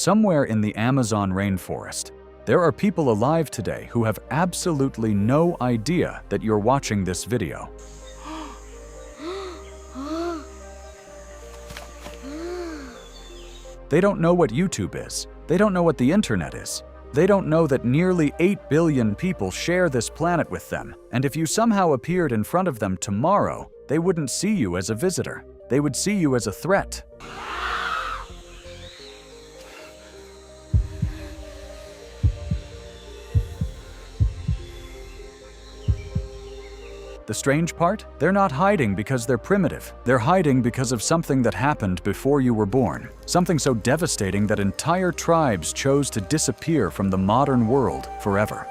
Somewhere in the Amazon rainforest, there are people alive today who have absolutely no idea that you're watching this video. They don't know what YouTube is. They don't know what the internet is. They don't know that nearly 8 billion people share this planet with them, and if you somehow appeared in front of them tomorrow, they wouldn't see you as a visitor. They would see you as a threat. The strange part? They're not hiding because they're primitive. They're hiding because of something that happened before you were born. Something so devastating that entire tribes chose to disappear from the modern world forever.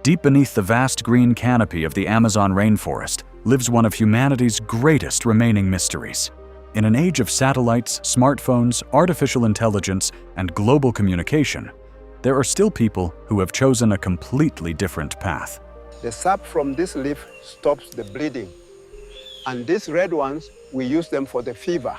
Deep beneath the vast green canopy of the Amazon rainforest lives one of humanity's greatest remaining mysteries. In an age of satellites, smartphones, artificial intelligence, and global communication, there are still people who have chosen a completely different path. The sap from this leaf stops the bleeding, and these red ones, we use them for the fever.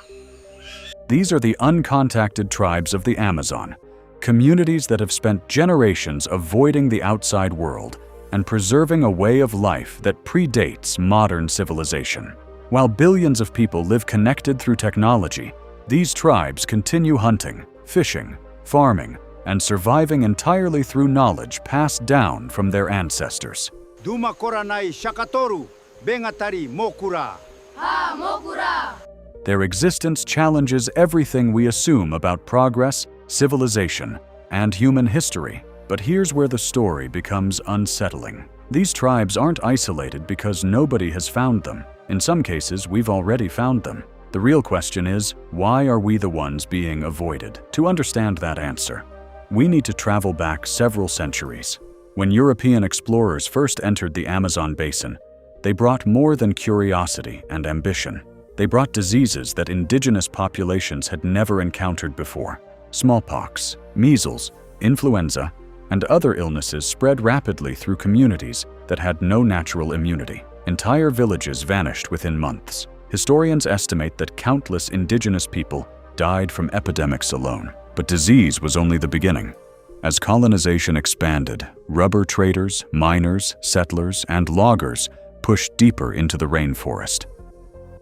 These are the uncontacted tribes of the Amazon, communities that have spent generations avoiding the outside world and preserving a way of life that predates modern civilization. While billions of people live connected through technology, these tribes continue hunting, fishing, farming, and surviving entirely through knowledge passed down from their ancestors. Duma koranai shakatoru, bengatari mokura. Ha mokura. Their existence challenges everything we assume about progress, civilization, and human history. But here's where the story becomes unsettling. These tribes aren't isolated because nobody has found them. In some cases, we've already found them. The real question is, why are we the ones being avoided? To understand that answer, we need to travel back several centuries. When European explorers first entered the Amazon basin, they brought more than curiosity and ambition. They brought diseases that indigenous populations had never encountered before. Smallpox, measles, influenza, and other illnesses spread rapidly through communities that had no natural immunity. Entire villages vanished within months. Historians estimate that countless indigenous people died from epidemics alone. But disease was only the beginning. As colonization expanded, rubber traders, miners, settlers, and loggers pushed deeper into the rainforest.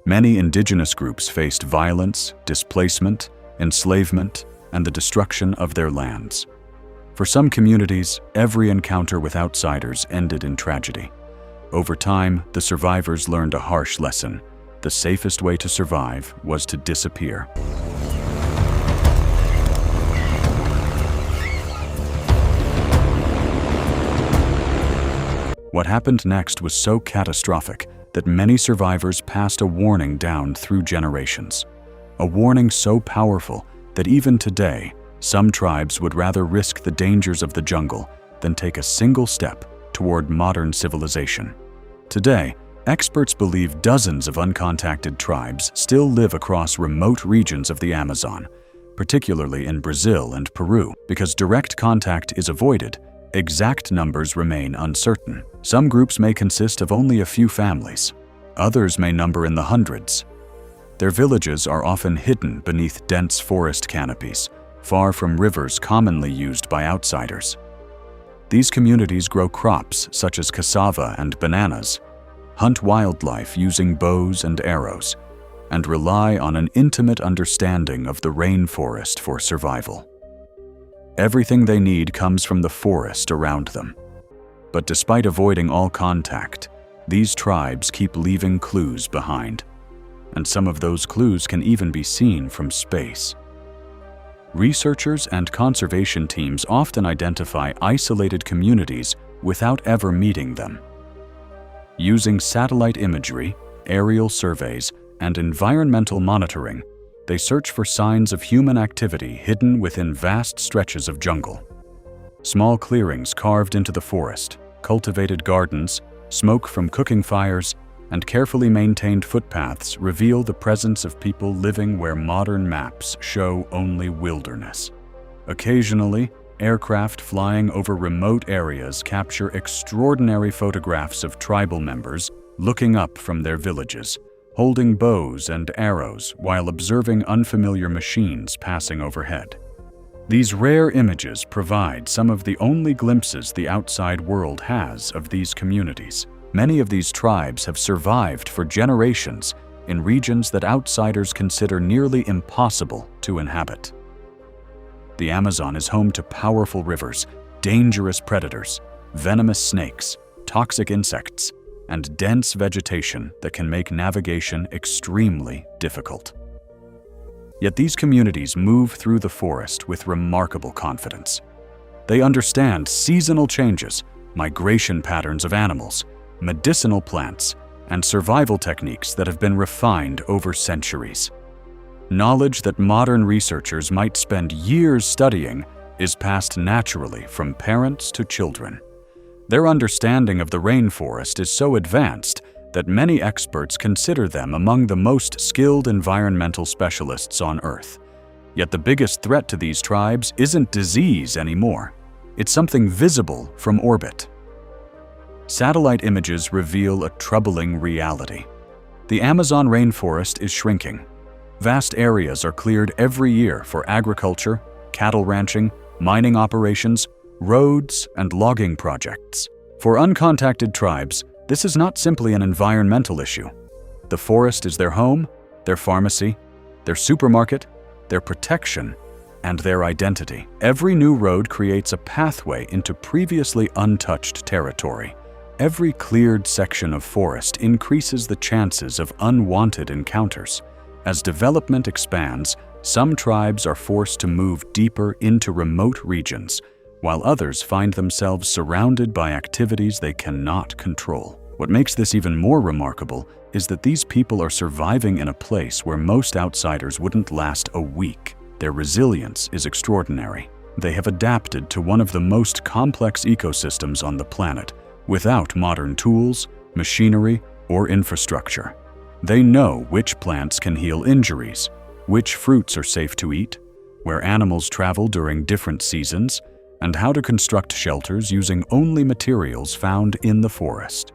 Many indigenous groups faced violence, displacement, enslavement, and the destruction of their lands. For some communities, every encounter with outsiders ended in tragedy. Over time, the survivors learned a harsh lesson. The safest way to survive was to disappear. What happened next was so catastrophic that many survivors passed a warning down through generations. A warning so powerful that even today, some tribes would rather risk the dangers of the jungle than take a single step toward modern civilization. Today, experts believe dozens of uncontacted tribes still live across remote regions of the Amazon, particularly in Brazil and Peru. Because direct contact is avoided, exact numbers remain uncertain. Some groups may consist of only a few families. Others may number in the hundreds. Their villages are often hidden beneath dense forest canopies, far from rivers commonly used by outsiders. These communities grow crops such as cassava and bananas, hunt wildlife using bows and arrows, and rely on an intimate understanding of the rainforest for survival. Everything they need comes from the forest around them. But despite avoiding all contact, these tribes keep leaving clues behind, and some of those clues can even be seen from space. Researchers and conservation teams often identify isolated communities without ever meeting them. Using satellite imagery, aerial surveys, and environmental monitoring, they search for signs of human activity hidden within vast stretches of jungle. Small clearings carved into the forest, cultivated gardens, smoke from cooking fires, and carefully maintained footpaths reveal the presence of people living where modern maps show only wilderness. Occasionally, aircraft flying over remote areas capture extraordinary photographs of tribal members looking up from their villages, holding bows and arrows while observing unfamiliar machines passing overhead. These rare images provide some of the only glimpses the outside world has of these communities. Many of these tribes have survived for generations in regions that outsiders consider nearly impossible to inhabit. The Amazon is home to powerful rivers, dangerous predators, venomous snakes, toxic insects, and dense vegetation that can make navigation extremely difficult. Yet these communities move through the forest with remarkable confidence. They understand seasonal changes, migration patterns of animals, medicinal plants, and survival techniques that have been refined over centuries. Knowledge that modern researchers might spend years studying is passed naturally from parents to children. Their understanding of the rainforest is so advanced that many experts consider them among the most skilled environmental specialists on Earth. Yet the biggest threat to these tribes isn't disease anymore. It's something visible from orbit. Satellite images reveal a troubling reality. The Amazon rainforest is shrinking. Vast areas are cleared every year for agriculture, cattle ranching, mining operations, roads, and logging projects. For uncontacted tribes, this is not simply an environmental issue. The forest is their home, their pharmacy, their supermarket, their protection, and their identity. Every new road creates a pathway into previously untouched territory. Every cleared section of forest increases the chances of unwanted encounters. As development expands, some tribes are forced to move deeper into remote regions, while others find themselves surrounded by activities they cannot control. What makes this even more remarkable is that these people are surviving in a place where most outsiders wouldn't last a week. Their resilience is extraordinary. They have adapted to one of the most complex ecosystems on the planet, without modern tools, machinery, or infrastructure. They know which plants can heal injuries, which fruits are safe to eat, where animals travel during different seasons, and how to construct shelters using only materials found in the forest.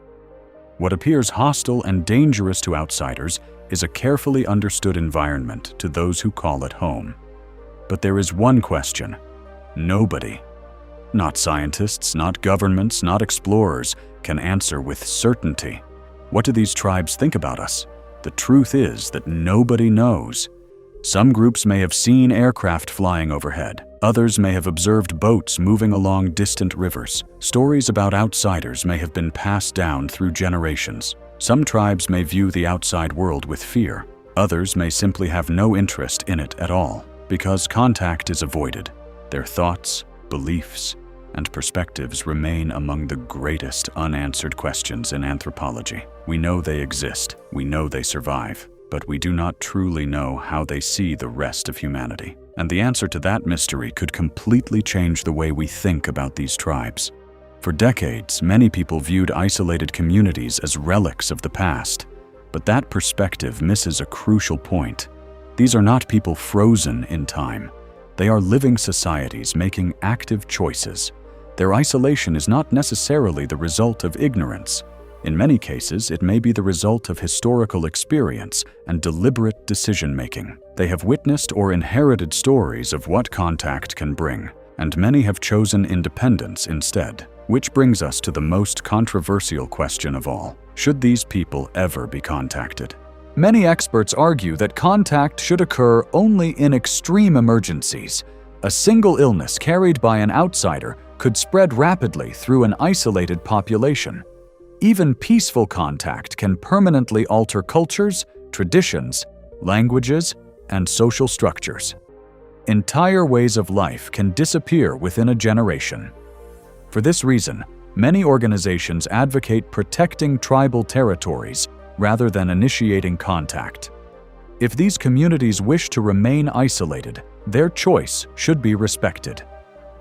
What appears hostile and dangerous to outsiders is a carefully understood environment to those who call it home. But there is one question nobody, not scientists, not governments, not explorers, can answer with certainty. What do these tribes think about us? The truth is that nobody knows. Some groups may have seen aircraft flying overhead. Others may have observed boats moving along distant rivers. Stories about outsiders may have been passed down through generations. Some tribes may view the outside world with fear. Others may simply have no interest in it at all. Because contact is avoided, their thoughts, beliefs, and perspectives remain among the greatest unanswered questions in anthropology. We know they exist, we know they survive, but we do not truly know how they see the rest of humanity. And the answer to that mystery could completely change the way we think about these tribes. For decades, many people viewed isolated communities as relics of the past, but that perspective misses a crucial point. These are not people frozen in time. They are living societies making active choices. Their isolation is not necessarily the result of ignorance. In many cases, it may be the result of historical experience and deliberate decision-making. They have witnessed or inherited stories of what contact can bring, and many have chosen independence instead. Which brings us to the most controversial question of all. Should these people ever be contacted? Many experts argue that contact should occur only in extreme emergencies. A single illness carried by an outsider could spread rapidly through an isolated population. Even peaceful contact can permanently alter cultures, traditions, languages, and social structures. Entire ways of life can disappear within a generation. For this reason, many organizations advocate protecting tribal territories rather than initiating contact. If these communities wish to remain isolated, their choice should be respected.